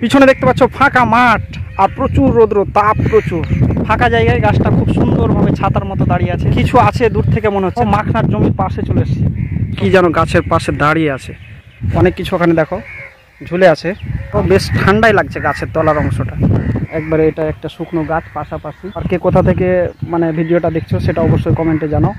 পিছনে দেখতে পাচ্ছ ফাঁকা মাঠ আর প্রচুর রৌদ্র, তাপ প্রচুর। ফাঁকা জায়গায় গাছটা খুব সুন্দরভাবে ছাতার মতো দাঁড়িয়ে আছে। কিছু আছে দূর থেকে মনে হচ্ছে। মাখনার জমির পাশে চলে এসেছি, কি যেন গাছের পাশে দাঁড়িয়ে আছে। অনেক কিছু ওখানে দেখো ঝুলে আছে। বেশ ঠান্ডাই লাগছে গাছের তলার অংশটা একবারে। এটা একটা শুকনো গাছ পাশাপাশি। আর কে কোথা থেকে মানে ভিডিওটা দেখছো সেটা অবশ্যই কমেন্টে জানাও।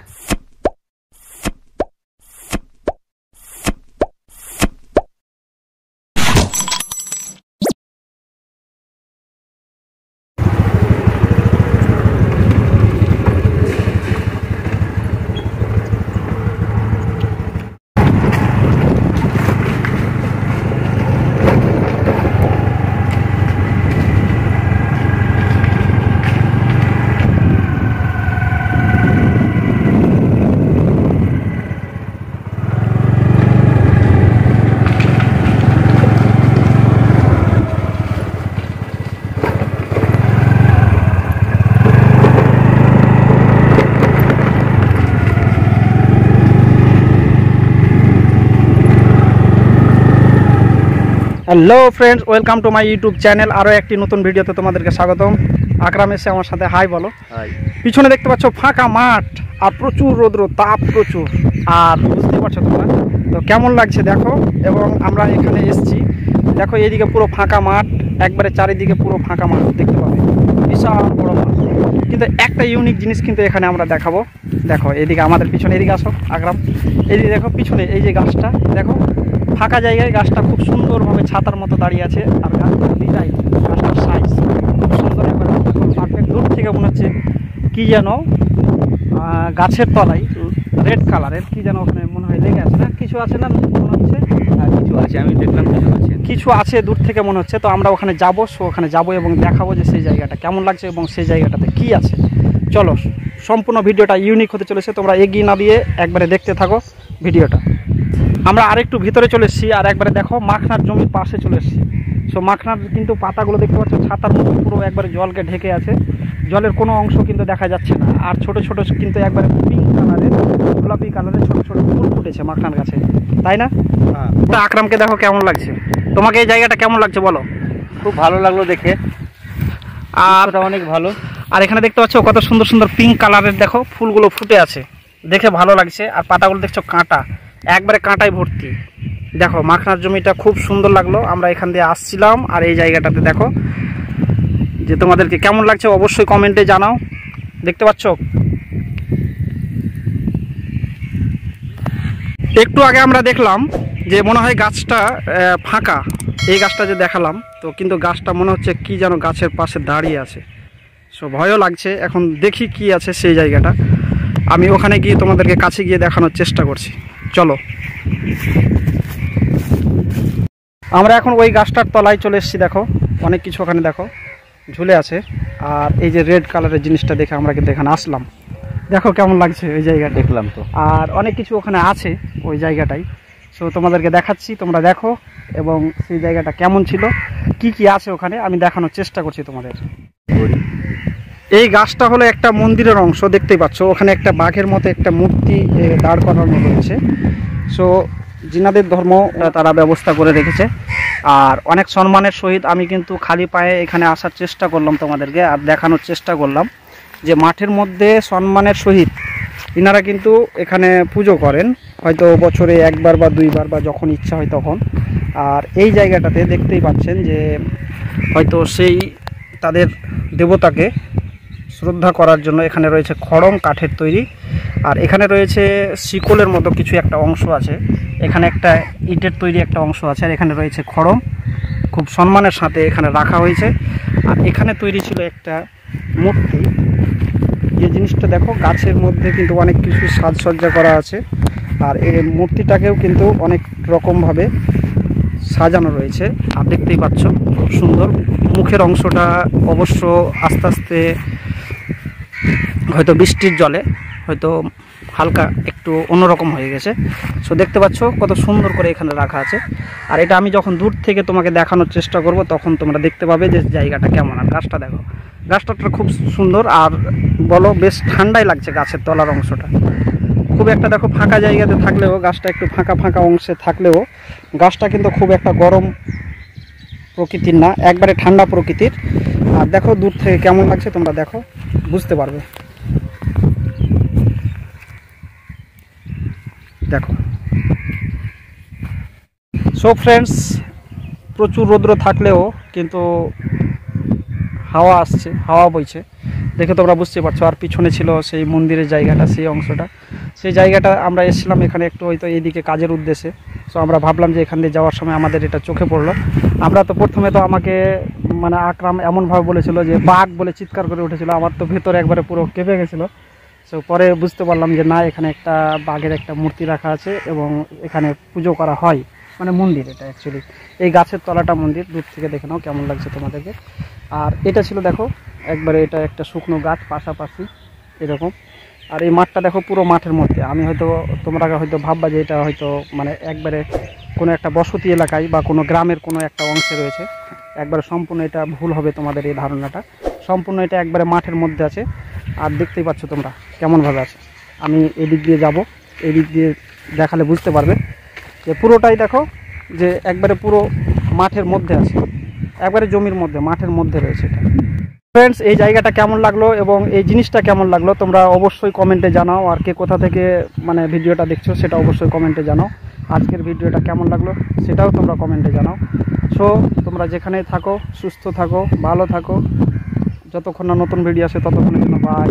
Hello friends, welcome to my YouTube channel. আরও একটি নতুন ভিডিওতে তোমাদেরকে স্বাগতম। আকরাম এসে আমার সাথে হাই বলো। পিছনে দেখতে পাচ্ছ ফাঁকা মাঠ আর প্রচুর রৌদ্র, তাপ প্রচুর। আর বুঝতে পারছো তোমরা তো কেমন লাগছে দেখো। এবং আমরা এখানে এসেছি, দেখো এইদিকে পুরো ফাঁকা মাঠ, একবারে চারিদিকে পুরো ফাঁকা মাঠ দেখতে পাবে, বিশাল বড় মাঠ। কিন্তু একটা ইউনিক জিনিস কিন্তু এখানে আমরা দেখাবো। দেখো এদিকে আমাদের পিছনে, এদিকে আসো আকরাম, এইদিকে দেখো পিছনে এই যে গাছটা দেখো, ফাঁকা জায়গায় গাছটা খুব সুন্দরভাবে ছাতার মতো দাঁড়িয়ে আছে। আর গাছটার ডিজাইন, গাছটার সাইজ খুব সুন্দর। একবার পারফেক্ট দূর থেকে মনে হচ্ছে কি যেন গাছের তলায় রেড কালারের কি যেন ওখানে মনে হয় লেগে আছে না, কিছু আছে না মনে হচ্ছে। কিছু আছে, আমি দেখলাম কিছু আছে দূর থেকে মনে হচ্ছে। তো আমরা ওখানে যাবো, ওখানে যাবো এবং দেখাবো যে সেই জায়গাটা কেমন লাগছে এবং সেই জায়গাটাতে কি আছে। চলো, সম্পূর্ণ ভিডিওটা ইউনিক হতে চলেছে। তোমরা এগিয়ে না দিয়ে একবারে দেখতে থাকো ভিডিওটা। আমরা আরেকটু ভিতরে চলে এসেছি, আর একবারে দেখো মাখনার জমির পাশে চলে এসেছি। সো মাখনার কিন্তু পাতাগুলো দেখতে পাচ্ছ ছাতার মতো পুরো একবারে জলকে ঢেকে আছে। জলের কোনো অংশ কিন্তু দেখা যাচ্ছে না। আর ছোট ছোট কিন্তু একবারে পিঙ্ক কালারের, গোলাপি কালারের ছোট ছোট ফুল ফুটেছে মাখনার গাছে, তাই না? তা আকরামকে দেখো কেমন লাগছে। তোমাকে এই জায়গাটা কেমন লাগছে বলো? খুব ভালো লাগলো দেখে, আর অনেক ভালো। আর এখানে দেখতে পাচ্ছ কত সুন্দর সুন্দর পিঙ্ক কালারের দেখো ফুলগুলো ফুটে আছে, দেখে ভালো লাগছে। আর পাতাগুলো দেখছো কাঁটা, একবারে কাঁটায় ভর্তি। দেখো মাখনার জমিটা খুব সুন্দর লাগলো। আমরা এখান দিয়ে আসছিলাম, আর এই জায়গাটাতে দেখো যে তোমাদেরকে কেমন লাগছে অবশ্যই কমেন্টে জানাও। দেখতে পাচ্ছ একটু আগে আমরা দেখলাম যে মনে হয় গাছটা ফাঁকা। এই গাছটা যে দেখালাম, তো কিন্তু গাছটা মনে হচ্ছে কি যেন গাছের পাশে দাঁড়িয়ে আছে। সো ভয়ও লাগছে। এখন দেখি কি আছে সেই জায়গাটা। আমি ওখানে গিয়ে তোমাদেরকে কাছে গিয়ে দেখানোর চেষ্টা করছি। চলো, আমরা এখন ওই গাছটার তলায় চলে এসেছি। দেখো অনেক কিছু ওখানে দেখো ঝুলে আছে। আর এই যে রেড কালারের জিনিসটা দেখে আমরা কিন্তু এখানে আসলাম। দেখো কেমন লাগছে ওই জায়গা, দেখলাম তো। আর অনেক কিছু ওখানে আছে ওই জায়গাটাই। সো তোমাদেরকে দেখাচ্ছি, তোমরা দেখো এবং সেই জায়গাটা কেমন ছিল, কি কি আছে ওখানে আমি দেখানোর চেষ্টা করছি তোমাদের। এই গাছটা হলো একটা মন্দিরের অংশ, দেখতেই পাচ্ছ। ওখানে একটা বাঘের মতো একটা মূর্তি দাঁড় করানো রয়েছে। সো জিনাদের ধর্ম তারা ব্যবস্থা করে রেখেছে। আর অনেক সম্মানের সহিত আমি কিন্তু খালি পায়ে এখানে আসার চেষ্টা করলাম তোমাদেরকে, আর দেখানোর চেষ্টা করলাম যে মাঠের মধ্যে সম্মানের সহিত ইনারা কিন্তু এখানে পুজো করেন, হয়তো বছরে একবার বা দুইবার বা যখন ইচ্ছা হয় তখন। আর এই জায়গাটাতে দেখতেই পাচ্ছেন যে হয়তো সেই তাদের দেবতাকে শ্রদ্ধা করার জন্য এখানে রয়েছে খড়ম কাঠের তৈরি। আর এখানে রয়েছে শিকলের মতো কিছু একটা অংশ আছে, এখানে একটা ইটের তৈরি একটা অংশ আছে। আর এখানে রয়েছে খড়ম, খুব সম্মানের সাথে এখানে রাখা হয়েছে। আর এখানে তৈরি ছিল একটা মূর্তি। যে জিনিসটা দেখো গাছের মধ্যে কিন্তু অনেক কিছু সাজসজ্জা করা আছে। আর এই মূর্তিটাকেও কিন্তু অনেক রকমভাবে সাজানো রয়েছে। আর দেখতেই পাচ্ছ খুব সুন্দর। মুখের অংশটা অবশ্য আস্তে আস্তে হয়তো বৃষ্টির জলে হয়তো হালকা একটু অন্যরকম হয়ে গেছে। সো দেখতে পাচ্ছ কত সুন্দর করে এখানে রাখা আছে। আর এটা আমি যখন দূর থেকে তোমাকে দেখানোর চেষ্টা করব তখন তোমরা দেখতে পাবে যে জায়গাটা কেমন। আর গাছটা দেখো, গাছটা খুব সুন্দর। আর বলো বেশ ঠান্ডাই লাগছে গাছের তলার অংশটা। খুব একটা দেখো ফাঁকা জায়গাতে থাকলেও, গাছটা একটু ফাঁকা ফাঁকা অংশে থাকলেও গাছটা কিন্তু খুব একটা গরম প্রকৃতির না, একবারে ঠান্ডা প্রকৃতির। আর দেখো দূর থেকে কেমন লাগছে, তোমরা দেখো বুঝতে পারবে। দেখো সো ফ্রেন্ডস, প্রচুর রৌদ্র থাকলেও কিন্তু হাওয়া আসছে, হাওয়া বইছে, দেখে তোমরা বুঝতে পারছো। আর পিছনে ছিল সেই মন্দিরের জায়গাটা, সেই অংশটা, সেই জায়গাটা আমরা এসেছিলাম এখানে একটু হয়তো এইদিকে কাজের উদ্দেশ্যে। সো আমরা ভাবলাম যে এখান দিয়ে যাওয়ার সময় আমাদের এটা চোখে পড়লো। আমরা তো প্রথমে তো আমাকে মানে আকরাম এমনভাবে বলেছিল যে বাঘ বলে চিৎকার করে উঠেছিল, আমার তো ভেতরে একবারে পুরো কেঁপে গেছিলো। সো পরে বুঝতে পারলাম যে না, এখানে একটা বাঘের একটা মূর্তি রাখা আছে এবং এখানে পুজো করা হয়, মানে মন্দির এটা অ্যাকচুয়ালি। এই গাছের তলাটা মন্দির, দূর থেকে দেখে নাও কেমন লাগছে তোমাদেরকে। আর এটা ছিল দেখো একবারে, এটা একটা শুকনো গাছ পাশাপাশি এরকম। আর এই মাঠটা দেখো পুরো মাঠের মধ্যে। আমি হয়তো, তোমরা হয়তো ভাববা যে এটা হয়তো মানে একবারে কোনো একটা বসতি এলাকায় বা কোনো গ্রামের কোনো একটা অংশে রয়েছে, একবারে সম্পূর্ণ এটা ভুল হবে তোমাদের এই ধারণাটা। সম্পূর্ণ এটা একবারে মাঠের মধ্যে আছে। আর দেখতেই পাচ্ছ তোমরা কেমনভাবে আছে। আমি এদিক দিয়ে যাব, এদিক দিয়ে দেখালে বুঝতে পারবে যে পুরোটাই দেখো যে একবারে পুরো মাঠের মধ্যে আছে, একবারে জমির মধ্যে, মাঠের মধ্যে রয়েছে এটা। ফ্রেন্ডস, এই জায়গাটা কেমন লাগলো এবং এই জিনিসটা কেমন লাগলো তোমরা অবশ্যই কমেন্টে জানাও। আর কে কোথা থেকে মানে ভিডিওটা দেখছো সেটা অবশ্যই কমেন্টে জানাও। আজকের ভিডিওটা কেমন লাগলো সেটাও তোমরা কমেন্টে জানাও। সো তোমরা যেখানেই থাকো সুস্থ থাকো, ভালো থাকো। যতক্ষণ না নতুন ভিডিও আসে ততক্ষণের জন্য বাই।